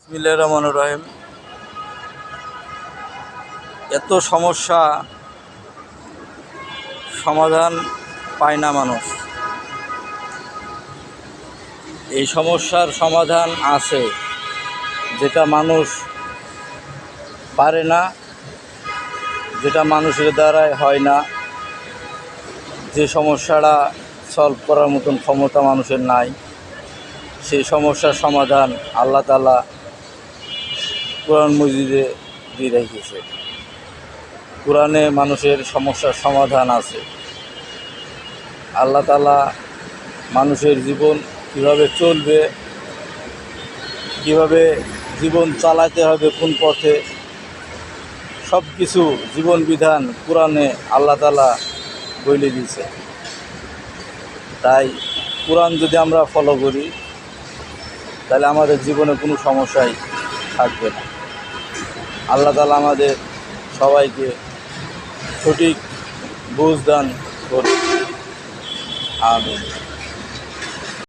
বিসমিল্লাহির রহমানির রহিম। এত সমস্যা সমাধান পায় না মানুষ। এই সমস্যার সমাধান আছে, যেটা মানুষ পারে না, যেটা মানুষের দ্বারাই হয় না, যে সমস্যাটা সলভ করার মতন ক্ষমতা মানুষের নাই, সেই সমস্যার সমাধান আল্লাহ তাআলা কোরআন মজিদে দিয়ে রেখেছে। কোরআনে মানুষের সমস্যার সমাধান আছে। আল্লাহ তাআলা মানুষের জীবন কীভাবে চলবে, কীভাবে জীবন চালাতে হবে, কোন পথে, সব কিছু জীবন বিধান কোরআনে আল্লাহ তাআলা বলে দিয়েছে। তাই কোরআন যদি আমরা ফলো করি, তাহলে আমাদের জীবনে কোনো সমস্যাই থাকবে না। আল্লাহ তাআলা আমাদের সবাইকে সঠিক বুঝ দান করুন। আমিন।